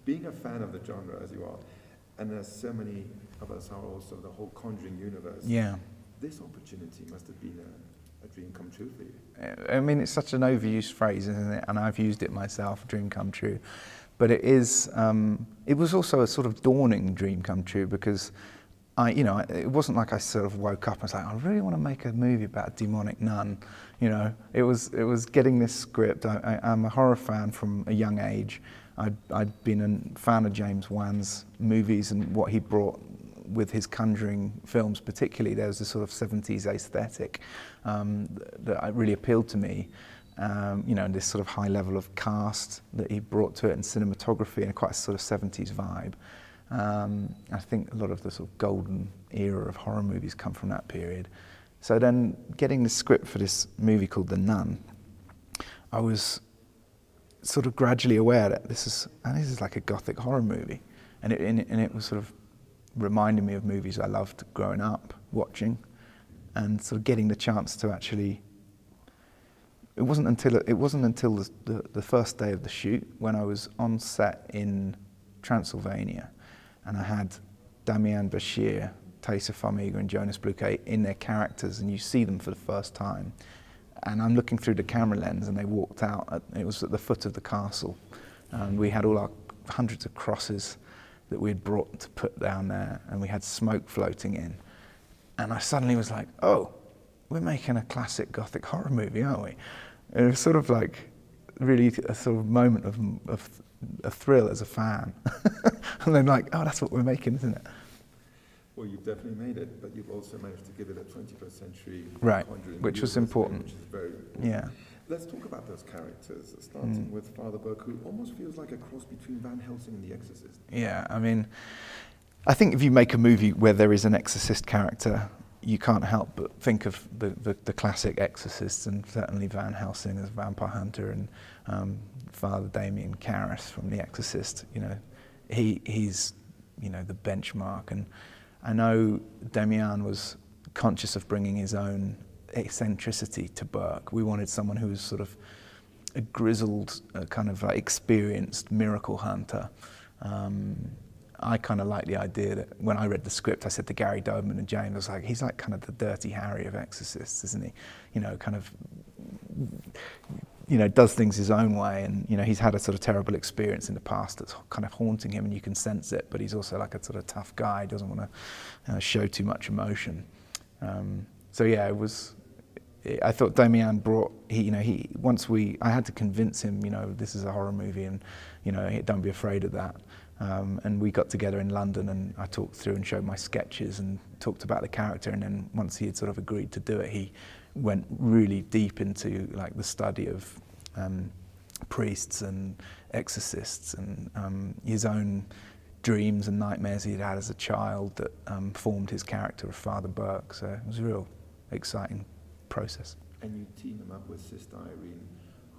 being a fan of the genre as you are, and as so many of us are also, the whole Conjuring universe. Yeah. This opportunity must have been a dream come true for you. I mean, it's such an overused phrase, isn't it? And I've used it myself, dream come true. But it is, it was also a sort of dawning dream come true, because it wasn't like I sort of woke up and was like, I really want to make a movie about a demonic nun. You know, it was getting this script. I'm a horror fan from a young age. I'd been a fan of James Wan's movies and what he brought with his Conjuring films particularly. There was this sort of 70s aesthetic that really appealed to me. And this sort of high level of cast that he brought to it, and cinematography, and quite a sort of 70s vibe. I think a lot of the sort of golden era of horror movies come from that period. So then getting the script for this movie called The Nun, I was sort of gradually aware that this is like a Gothic horror movie. And it was sort of reminding me of movies I loved growing up watching, and sort of getting the chance to actually. It wasn't until the first day of the shoot, when I was on set in Transylvania, and I had Damian Bashir, Taissa Farmiga and Jonas Bluquet in their characters, and you see them for the first time. And I'm looking through the camera lens, and they walked out. It was at the foot of the castle, and we had all our hundreds of crosses that we had brought to put down there, and we had smoke floating in. And I suddenly was like, oh, we're making a classic Gothic horror movie, aren't we? And it was sort of like really a sort of moment of a thrill as a fan. And then like, oh, that's what we're making, isn't it? Well, you've definitely made it, but you've also managed to give it a 21st century Conjuring, which was important. Which is very important. Yeah. Let's talk about those characters, starting with Father Burke, who almost feels like a cross between Van Helsing and The Exorcist. Yeah, I mean, I think if you make a movie where there is an exorcist character, you can't help but think of the classic exorcists, and certainly Van Helsing as a vampire hunter, and Father Damien Karras from The Exorcist. You know, he's the benchmark, and I know Damien was conscious of bringing his own eccentricity to Burke. We wanted someone who was sort of a grizzled, kind of like experienced miracle hunter. I kind of like the idea that when I read the script, I said to Gary Doberman and James, I was like, he's like kind of the Dirty Harry of exorcists, isn't he? Does things his own way, and he's had a sort of terrible experience in the past that's kind of haunting him, and you can sense it. But he's also like a sort of tough guy. He doesn't want to show too much emotion. So yeah, it was. I thought Damien brought. I had to convince him. This is a horror movie, and don't be afraid of that. And we got together in London, and I talked through and showed my sketches and talked about the character. And then once he had sort of agreed to do it, he went really deep into like the study of priests and exorcists, and his own dreams and nightmares he'd had as a child that formed his character of Father Burke. So it was a real exciting process. And you team him up with Sister Irene,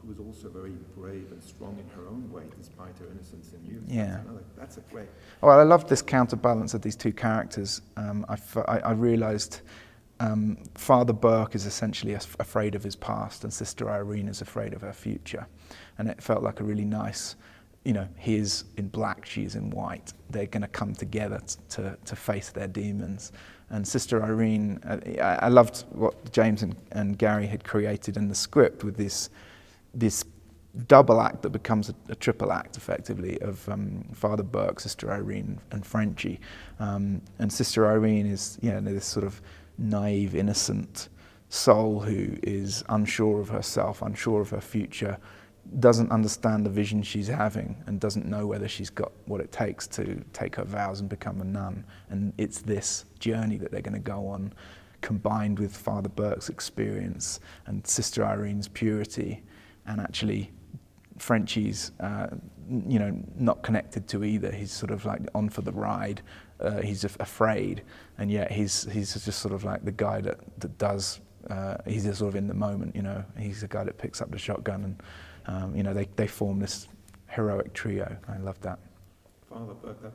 who was also very brave and strong in her own way, despite her innocence in youth. Yeah. That's a great. Well, I loved this counterbalance of these two characters. I realised Father Burke is essentially afraid of his past, and Sister Irene is afraid of her future. And it felt like a really nice, he is in black, she is in white. They're going to come together to face their demons. And Sister Irene, I loved what James and Gary had created in the script with this double act that becomes a triple act, effectively, of Father Burke, Sister Irene, and Frenchie. And Sister Irene is, this sort of naive, innocent soul who is unsure of herself, unsure of her future, doesn't understand the vision she's having, and doesn't know whether she's got what it takes to take her vows and become a nun. And it's this journey that they're going to go on, combined with Father Burke's experience and Sister Irene's purity, and actually Frenchie's not connected to either. He's sort of like on for the ride. He's afraid, and yet he's just sort of like the guy that does. He's just sort of in the moment. He's the guy that picks up the shotgun, and they form this heroic trio. I love that. Father Burke, that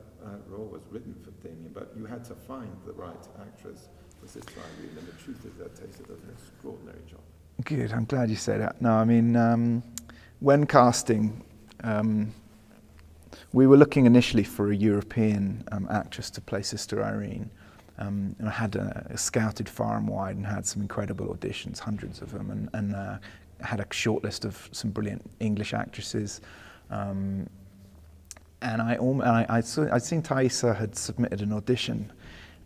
role was written for Damien, but you had to find the right actress for Sister Irene, and the truth is that Taissa does an extraordinary job. Good, I'm glad you say that. No, I mean, when casting, we were looking initially for a European actress to play Sister Irene. And I had scouted far and wide and had some incredible auditions, hundreds of them, and had a short list of some brilliant English actresses. And I'd seen Thaisa had submitted an audition,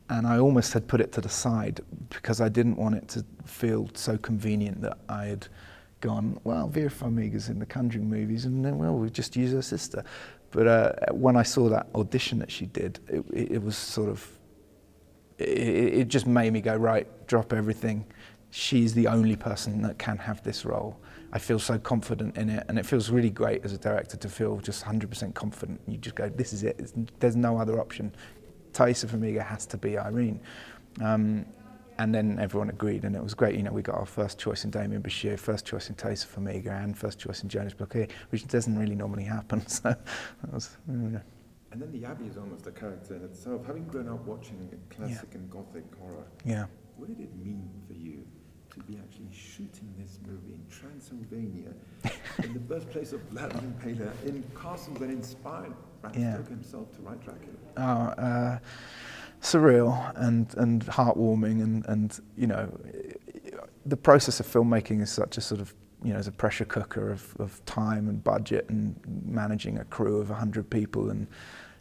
and I almost had put it to the side because I didn't want it to feel so convenient that I had gone, well, Vera Farmiga's in the Conjuring movies, and then, well, we'll just use her sister. But when I saw that audition that she did, it was sort of, it just made me go, right, drop everything. She's the only person that can have this role. I feel so confident in it, and it feels really great as a director to feel just 100% confident. You just go, this is it. There's no other option. Thaisa Farmiga has to be Irene. And then everyone agreed, and it was great. You know, we got our first choice in Damien Bashir, first choice in Thaisa Farmiga, and first choice in Jonas Blockade, which doesn't really normally happen. So that was. And then the Abbey is almost a character in itself. Having grown up watching classic and Gothic horror, what did it mean for you to be actually shooting this movie in Transylvania, in the birthplace of Vlad the Impaler, in castles that inspired Bram Stoker himself to write Dracula? Surreal and heartwarming, and you know, the process of filmmaking is such a sort of, you know, as a pressure cooker of time and budget and managing a crew of 100 people, and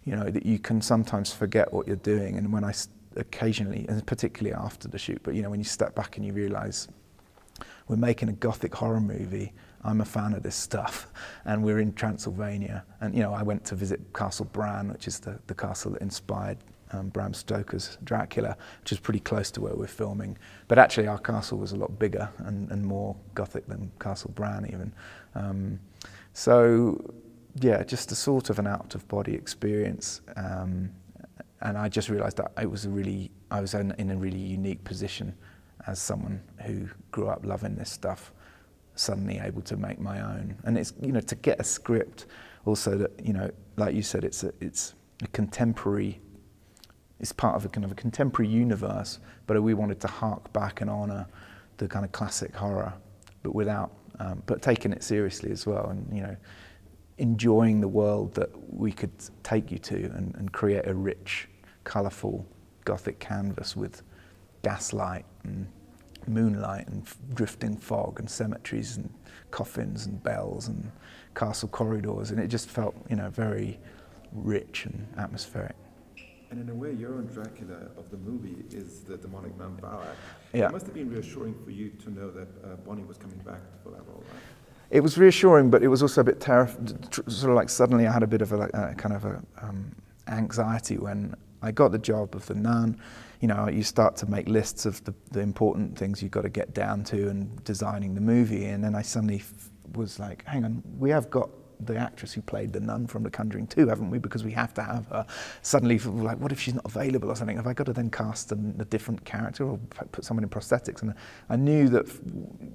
you know that you can sometimes forget what you're doing. And when I occasionally, and particularly after the shoot, but you know, when you step back and you realise we're making a Gothic horror movie, I'm a fan of this stuff, and we're in Transylvania, and you know, I went to visit Castle Bran, which is the castle that inspired Bram Stoker's Dracula, which is pretty close to where we're filming. But actually our castle was a lot bigger and more Gothic than Castle Bran even. So yeah, just a sort of an out-of-body experience. And I just realised that I was in a really unique position as someone who grew up loving this stuff, suddenly able to make my own. And it's, you know, to get a script also that, you know, like you said, it's a contemporary. It's part of a kind of a contemporary universe, but we wanted to hark back and honour the kind of classic horror, but without, but taking it seriously as well, and you know, enjoying the world that we could take you to, and create a rich, colourful Gothic canvas with gaslight and moonlight and drifting fog and cemeteries and coffins and bells and castle corridors, and it just felt, you know, very rich and atmospheric. And in a way, your own Dracula of the movie is the demonic man Balak. Yeah. It must have been reassuring for you to know that Bonnie was coming back for that role, right? It was reassuring, but it was also a bit terrifying. Sort of like suddenly I had a bit of a kind of a anxiety when I got the job of the NUN. You know, you start to make lists of the important things you've got to get down to and designing the movie, and then I suddenly was like, hang on, we have got the actress who played the nun from The Conjuring 2, haven't we? Because we have to have her. Suddenly, like, what if she's not available or something? Have I got to then cast a different character or put someone in prosthetics? And I knew that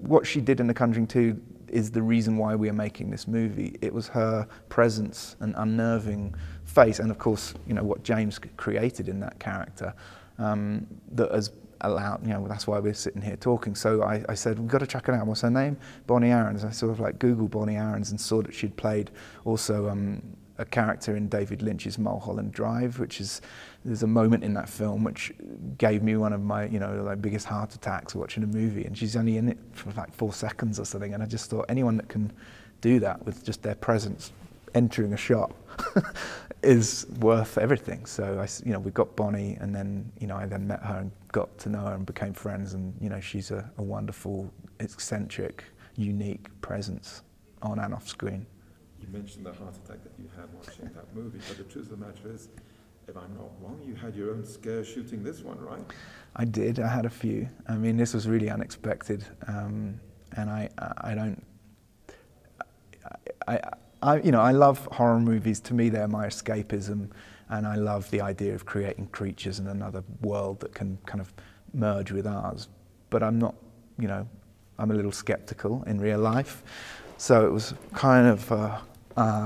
what she did in The Conjuring 2 is the reason why we are making this movie. It was her presence and unnerving face, and of course, you know, what James created in that character that has allowed, you know, that's why we're sitting here talking. So I said, we've got to track her down. What's her name? Bonnie Aarons. I sort of like Googled Bonnie Aarons and saw that she'd played also a character in David Lynch's Mulholland Drive, which is, there's a moment in that film which gave me one of my, you know, like biggest heart attacks watching a movie, and she's only in it for like 4 seconds or something, and I just thought anyone that can do that with just their presence entering a shot is worth everything. So you know, we got Bonnie, and then, you know, I then met her and got to know her and became friends, and you know, she's a wonderful, eccentric, unique presence on and off screen. You mentioned the heart attack that you had watching that movie, but the truth of the matter is, if I'm not wrong, you had your own scare shooting this one, right? I did. I had a few. I mean, this was really unexpected, and you know, I love horror movies. To me, they're my escapism, and I love the idea of creating creatures in another world that can kind of merge with ours. But I'm not, you know, I'm a little skeptical in real life, so it was kind of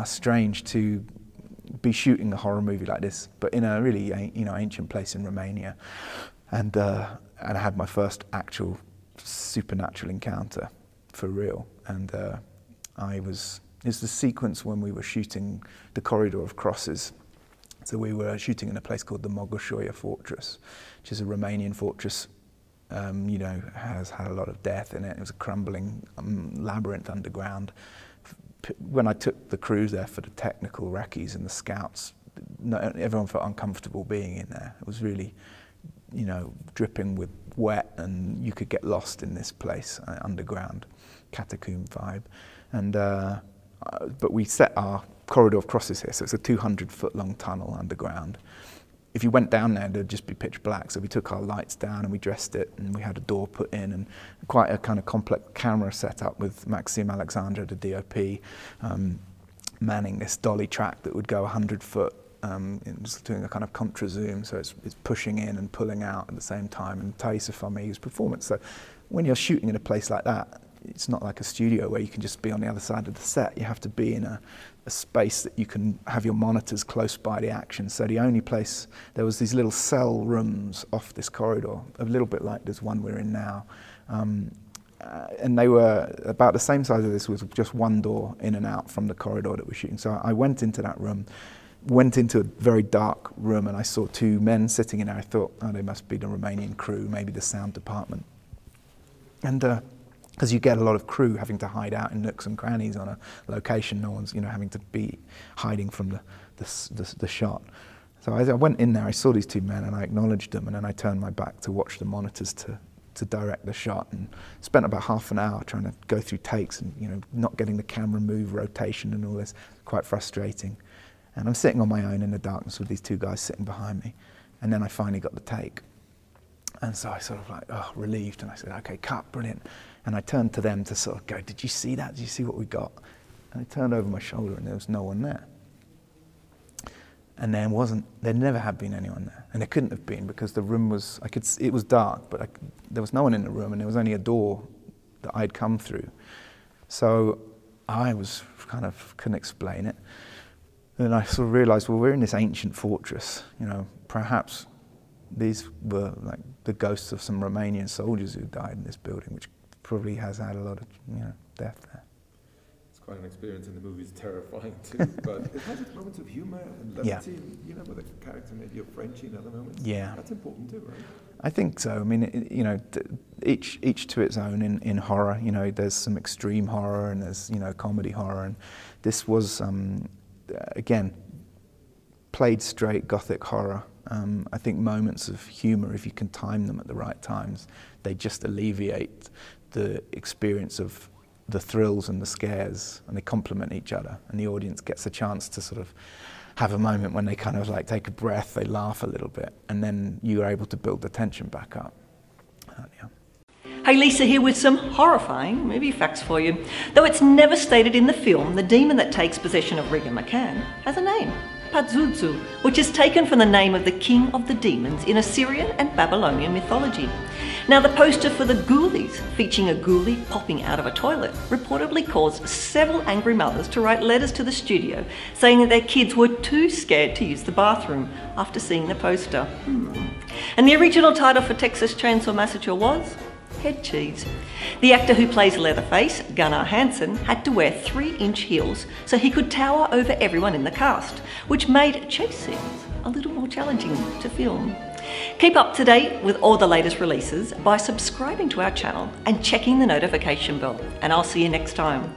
strange to be shooting a horror movie like this, but in a really, you know, ancient place in Romania, and I had my first actual supernatural encounter for real, and is the sequence when we were shooting the Corridor of Crosses. So we were shooting in a place called the Mogoshoia Fortress, which is a Romanian fortress, you know, has had a lot of death in it. It was a crumbling labyrinth underground. When I took the crews there for the technical recce's and the scouts, everyone felt uncomfortable being in there. It was really, you know, dripping with wet, and you could get lost in this place, underground, catacomb vibe. And but we set our Corridor of Crosses here, so it's a 200-foot long tunnel underground. If you went down there, there'd just be pitch black, so we took our lights down and we dressed it, and we had a door put in, and quite a kind of complex camera set up with Maxim Alexandra, the DOP, manning this dolly track that would go 100 foot, just doing a kind of contra zoom, so it's pushing in and pulling out at the same time, and Thaisa Fami's performance. So when you're shooting in a place like that, it's not like a studio where you can just be on the other side of the set. You have to be in a space that you can have your monitors close by the action. So the only place, there was these little cell rooms off this corridor, a little bit like this one we're in now. And they were about the same size as this, with just one door in and out from the corridor that we're shooting. So I went into that room, went into a very dark room, and I saw two men sitting in there. I thought, oh, they must be the Romanian crew, maybe the sound department. And because you get a lot of crew having to hide out in nooks and crannies on a location, no one's, you know, having to be hiding from the shot. So I went in there, I saw these two men, and I acknowledged them, and then I turned my back to watch the monitors to direct the shot, and spent about half an hour trying to go through takes and, you know, not getting the camera move, rotation and all this. Quite frustrating. And I'm sitting on my own in the darkness with these two guys sitting behind me, and then I finally got the take. And so I sort of like, oh, relieved, and I said, okay, cut, brilliant. And I turned to them to sort of go, did you see that? Did you see what we got? And I turned over my shoulder, and there was no one there. And there never had been anyone there. And there couldn't have been, because the room was, it was dark, but there was no one in the room, and there was only a door that I'd come through. So I was kind of, couldn't explain it. And then I sort of realized, well, we're in this ancient fortress, you know, perhaps these were like the ghosts of some Romanian soldiers who died in this building, which probably has had a lot of, you know, death there. It's quite an experience, and the movie's terrifying too, but it has its moments of humour and levity, you know, with a character maybe of Frenchy in other moments. Yeah. That's important too, right? I think so. I mean, you know, each to its own in horror. You know, there's some extreme horror, and there's, you know, comedy horror, and this was, again, played straight Gothic horror. I think moments of humour, if you can time them at the right times, they just alleviate the experience of the thrills and the scares, and they complement each other, and the audience gets a chance to sort of have a moment when they kind of like take a breath, they laugh a little bit, and then you are able to build the tension back up. Yeah. Hey, Lisa here with some horrifying movie facts for you. Though it's never stated in the film, the demon that takes possession of Regan McCann has a name. Pazuzu, which is taken from the name of the king of the demons in Assyrian and Babylonian mythology. Now, the poster for the Ghoulies, featuring a ghoulie popping out of a toilet, reportedly caused several angry mothers to write letters to the studio saying that their kids were too scared to use the bathroom after seeing the poster. And the original title for Texas Chainsaw Massacre was Head Cheese. The actor who plays Leatherface, Gunnar Hansen, had to wear 3-inch heels so he could tower over everyone in the cast, which made chase scenes a little more challenging to film. Keep up to date with all the latest releases by subscribing to our channel and checking the notification bell, and I'll see you next time.